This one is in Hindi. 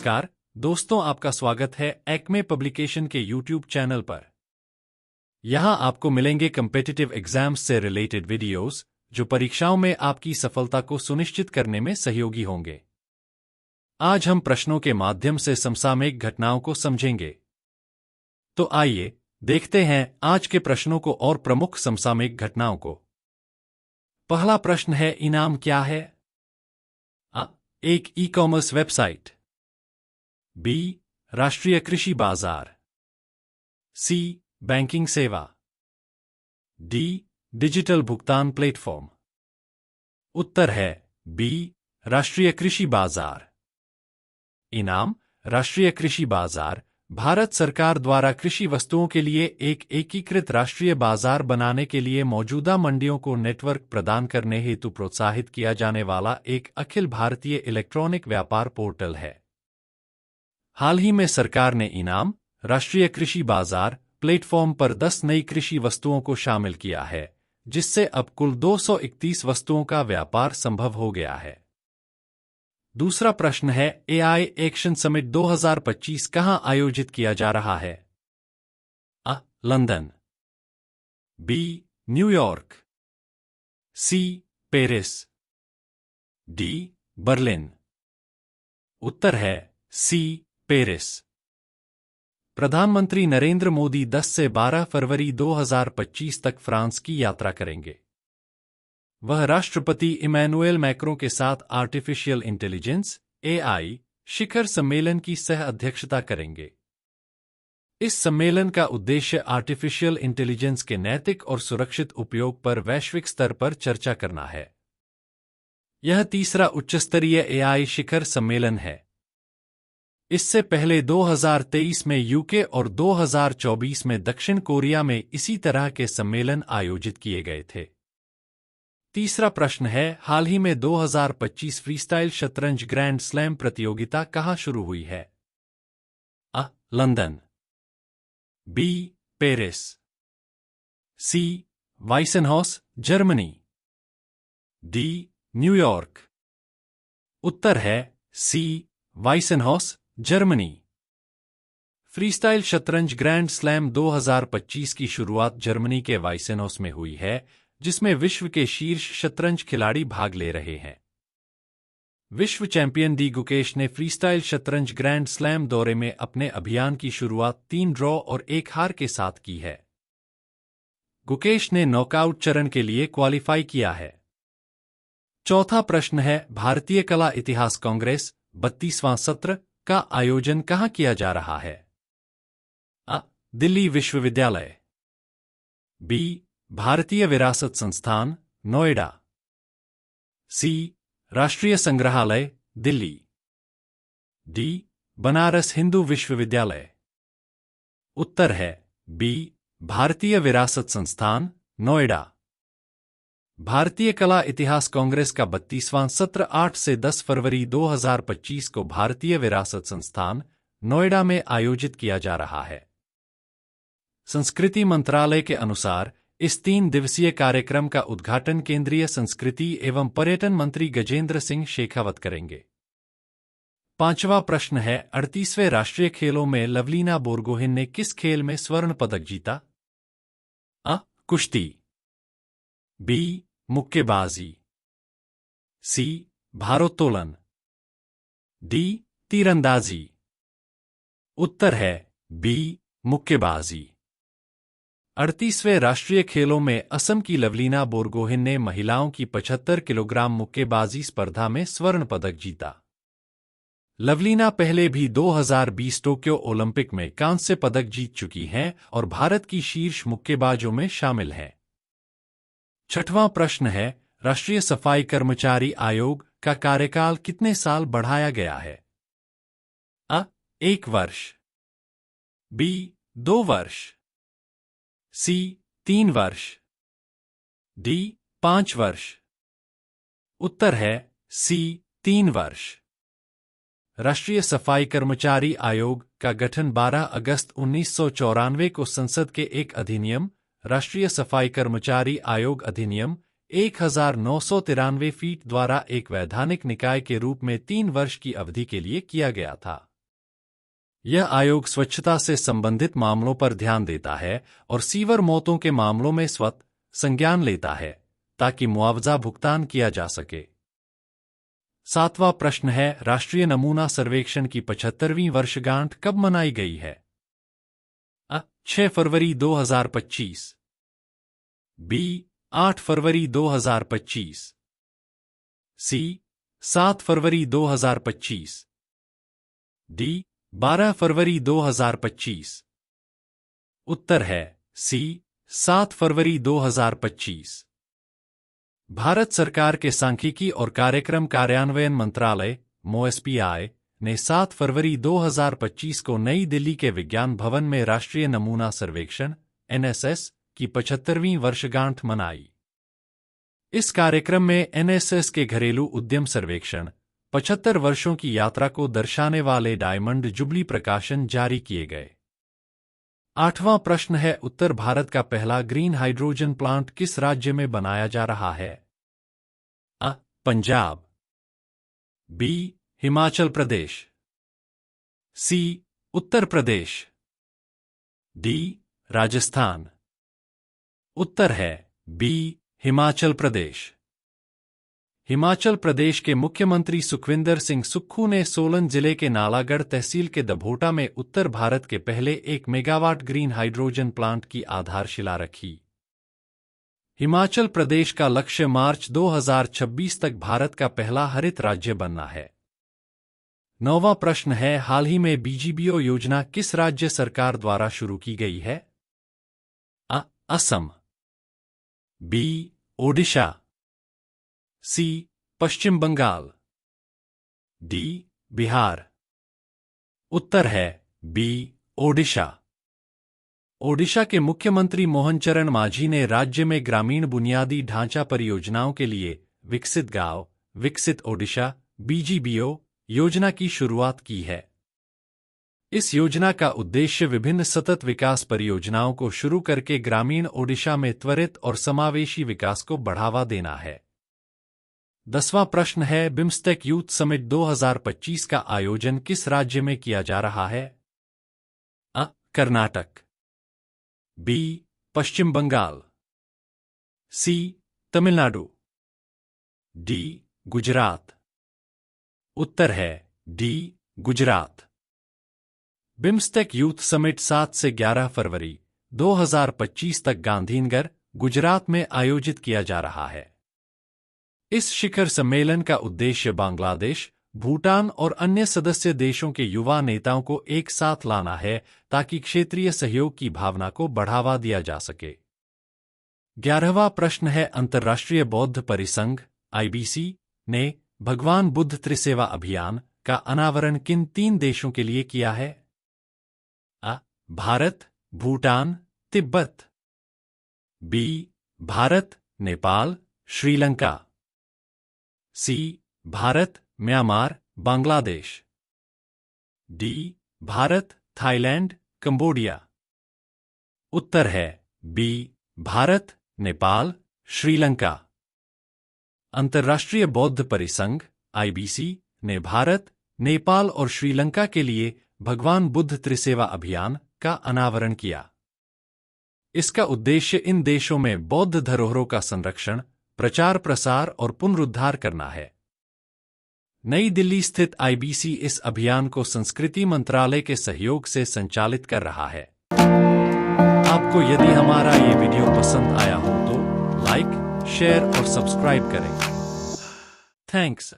नमस्कार दोस्तों, आपका स्वागत है एक्मे पब्लिकेशन के यूट्यूब चैनल पर। यहां आपको मिलेंगे कम्पिटिटिव एग्जाम्स से रिलेटेड वीडियोस जो परीक्षाओं में आपकी सफलता को सुनिश्चित करने में सहयोगी होंगे। आज हम प्रश्नों के माध्यम से समसामयिक घटनाओं को समझेंगे। तो आइए देखते हैं आज के प्रश्नों को और प्रमुख समसामयिक घटनाओं को। पहला प्रश्न है, इनाम क्या है? आ, एक ई कॉमर्स वेबसाइट। बी, राष्ट्रीय कृषि बाजार। सी, बैंकिंग सेवा। डी, डिजिटल भुगतान प्लेटफॉर्म। उत्तर है बी, राष्ट्रीय कृषि बाजार। इनाम राष्ट्रीय कृषि बाजार भारत सरकार द्वारा कृषि वस्तुओं के लिए एक एकीकृत राष्ट्रीय बाजार बनाने के लिए मौजूदा मंडियों को नेटवर्क प्रदान करने हेतु प्रोत्साहित किया जाने वाला एक अखिल भारतीय इलेक्ट्रॉनिक व्यापार पोर्टल है। हाल ही में सरकार ने इनाम राष्ट्रीय कृषि बाजार प्लेटफॉर्म पर 10 नई कृषि वस्तुओं को शामिल किया है, जिससे अब कुल 231 वस्तुओं का व्यापार संभव हो गया है। दूसरा प्रश्न है, एआई एक्शन समिट 2025 कहां आयोजित किया जा रहा है? अ, London. B, New York. C, Paris. D, Berlin. उत्तर है सी, पेरिस। प्रधानमंत्री नरेंद्र मोदी 10 से 12 फरवरी 2025 तक फ्रांस की यात्रा करेंगे। वह राष्ट्रपति इमैनुएल मैक्रों के साथ आर्टिफिशियल इंटेलिजेंस (एआई) शिखर सम्मेलन की सह अध्यक्षता करेंगे। इस सम्मेलन का उद्देश्य आर्टिफिशियल इंटेलिजेंस के नैतिक और सुरक्षित उपयोग पर वैश्विक स्तर पर चर्चा करना है। यह तीसरा उच्चस्तरीय एआई शिखर सम्मेलन है। इससे पहले 2023 में यूके और 2024 में दक्षिण कोरिया में इसी तरह के सम्मेलन आयोजित किए गए थे। तीसरा प्रश्न है, हाल ही में 2025 फ्रीस्टाइल शतरंज ग्रैंड स्लैम प्रतियोगिता कहां शुरू हुई है? अ, London. B, Paris. C, Weissenhaus, Germany. D, New York. उत्तर है सी, वाइसेनहॉस, जर्मनी। फ्रीस्टाइल शतरंज ग्रैंड स्लैम 2025 की शुरुआत जर्मनी के वाइसेनहॉस में हुई है, जिसमें विश्व के शीर्ष शतरंज खिलाड़ी भाग ले रहे हैं। विश्व चैंपियन डी गुकेश ने फ्रीस्टाइल शतरंज ग्रैंड स्लैम दौरे में अपने अभियान की शुरुआत 3 ड्रॉ और 1 हार के साथ की है। गुकेश ने नॉकआउट चरण के लिए क्वालिफाई किया है। चौथा प्रश्न है, भारतीय कला इतिहास कांग्रेस 32वां सत्र का आयोजन कहां किया जा रहा है? अ, दिल्ली विश्वविद्यालय। बी, भारतीय विरासत संस्थान, नोएडा। सी, राष्ट्रीय संग्रहालय, दिल्ली। डी, बनारस हिंदू विश्वविद्यालय। उत्तर है बी, भारतीय विरासत संस्थान, नोएडा। भारतीय कला इतिहास कांग्रेस का 32वां सत्र 8 से 10 फरवरी 2025 को भारतीय विरासत संस्थान, नोएडा में आयोजित किया जा रहा है। संस्कृति मंत्रालय के अनुसार इस 3 दिवसीय कार्यक्रम का उद्घाटन केंद्रीय संस्कृति एवं पर्यटन मंत्री गजेंद्र सिंह शेखावत करेंगे। पांचवा प्रश्न है, 38वें राष्ट्रीय खेलों में लवलीना बोरगोहेन ने किस खेल में स्वर्ण पदक जीता? अ, कुश्ती। बी, मुक्केबाजी। सी, भारोत्तोलन। डी, तीरंदाजी। उत्तर है बी, मुक्केबाजी। 38वें राष्ट्रीय खेलों में असम की लवलीना बोरगोहेन ने महिलाओं की 75 किलोग्राम मुक्केबाजी स्पर्धा में स्वर्ण पदक जीता। लवलीना पहले भी 2020 टोक्यो ओलंपिक में कांस्य पदक जीत चुकी हैं और भारत की शीर्ष मुक्केबाजों में शामिल हैं। छठवां प्रश्न है, राष्ट्रीय सफाई कर्मचारी आयोग का कार्यकाल कितने साल बढ़ाया गया है? अ, 1 वर्ष। बी, 2 वर्ष। सी, 3 वर्ष। डी, 5 वर्ष। उत्तर है सी, 3 वर्ष। राष्ट्रीय सफाई कर्मचारी आयोग का गठन 12 अगस्त 1994 को संसद के एक अधिनियम राष्ट्रीय सफाई कर्मचारी आयोग अधिनियम 1993 फीट द्वारा एक वैधानिक निकाय के रूप में 3 वर्ष की अवधि के लिए किया गया था। यह आयोग स्वच्छता से संबंधित मामलों पर ध्यान देता है और सीवर मौतों के मामलों में स्वतः संज्ञान लेता है ताकि मुआवजा भुगतान किया जा सके। 7वां प्रश्न है, राष्ट्रीय नमूना सर्वेक्षण की 75वीं वर्षगांठ कब मनाई गई है? अ. 6 फरवरी 2025, बी. 8 फरवरी 2025, सी. 7 फरवरी 2025, डी. 12 फरवरी 2025। उत्तर है सी. 7 फरवरी 2025। भारत सरकार के सांख्यिकी और कार्यक्रम कार्यान्वयन मंत्रालय (MoSPI) ने 7 फरवरी 2025 को नई दिल्ली के विज्ञान भवन में राष्ट्रीय नमूना सर्वेक्षण (NSS) की 75वीं वर्षगांठ मनाई। इस कार्यक्रम में NSS के घरेलू उद्यम सर्वेक्षण 75 वर्षों की यात्रा को दर्शाने वाले डायमंड जुबली प्रकाशन जारी किए गए। 8वां प्रश्न है, उत्तर भारत का पहला ग्रीन हाइड्रोजन प्लांट किस राज्य में बनाया जा रहा है? अ. पंजाब, बी. हिमाचल प्रदेश, सी. उत्तर प्रदेश, डी. राजस्थान। उत्तर है बी. हिमाचल प्रदेश। हिमाचल प्रदेश के मुख्यमंत्री सुखविंदर सिंह सुक्खू ने सोलन जिले के नालागढ़ तहसील के दभोटा में उत्तर भारत के पहले 1 मेगावाट ग्रीन हाइड्रोजन प्लांट की आधारशिला रखी। हिमाचल प्रदेश का लक्ष्य मार्च 2026 तक भारत का पहला हरित राज्य बनना है। 9वां प्रश्न है, हाल ही में BGBO योजना किस राज्य सरकार द्वारा शुरू की गई है? अ. असम, बी. ओडिशा, सी. पश्चिम बंगाल, डी. बिहार। उत्तर है बी. ओडिशा। ओडिशा के मुख्यमंत्री मोहन चरण मांझी ने राज्य में ग्रामीण बुनियादी ढांचा परियोजनाओं के लिए विकसित गांव विकसित ओडिशा BGBO योजना की शुरुआत की है। इस योजना का उद्देश्य विभिन्न सतत विकास परियोजनाओं को शुरू करके ग्रामीण ओडिशा में त्वरित और समावेशी विकास को बढ़ावा देना है। 10वां प्रश्न है, बिम्स्टेक यूथ समिट 2025 का आयोजन किस राज्य में किया जा रहा है? अ. कर्नाटक, बी. पश्चिम बंगाल, सी. तमिलनाडु, डी. गुजरात। उत्तर है D. Gujarat. BIMSTEC youth summit 7 से 11 फरवरी 2025 तक गांधीनगर, गुजरात में आयोजित किया जा रहा है। इस शिखर सम्मेलन का उद्देश्य बांग्लादेश, भूटान और अन्य सदस्य देशों के युवा नेताओं को एक साथ लाना है ताकि क्षेत्रीय सहयोग की भावना को बढ़ावा दिया जा सके। 11वां प्रश्न है, अंतर्राष्ट्रीय बौद्ध परिसंघ (IBC) ने भगवान बुद्ध त्रिसेवा अभियान का अनावरण किन 3 देशों के लिए किया है? अ. Bharat, Bhutan, Tibet, B. Bharat, Nepal, Sri Lanka, C. Bharat, Myanmar, Bangladesh, D. Bharat, Thailand, Cambodia. उत्तर है बी. भारत, नेपाल, श्रीलंका। अंतर्राष्ट्रीय बौद्ध परिसंघ (IBC) ने भारत, नेपाल और श्रीलंका के लिए भगवान बुद्ध त्रिसेवा अभियान का अनावरण किया। इसका उद्देश्य इन देशों में बौद्ध धरोहरों का संरक्षण, प्रचार प्रसार और पुनरुद्धार करना है। नई दिल्ली स्थित IBC इस अभियान को संस्कृति मंत्रालय के सहयोग से संचालित कर रहा है। आपको यदि हमारा ये वीडियो पसंद आया हो तो लाइक, शेयर और सब्सक्राइब करें। थैंक्स।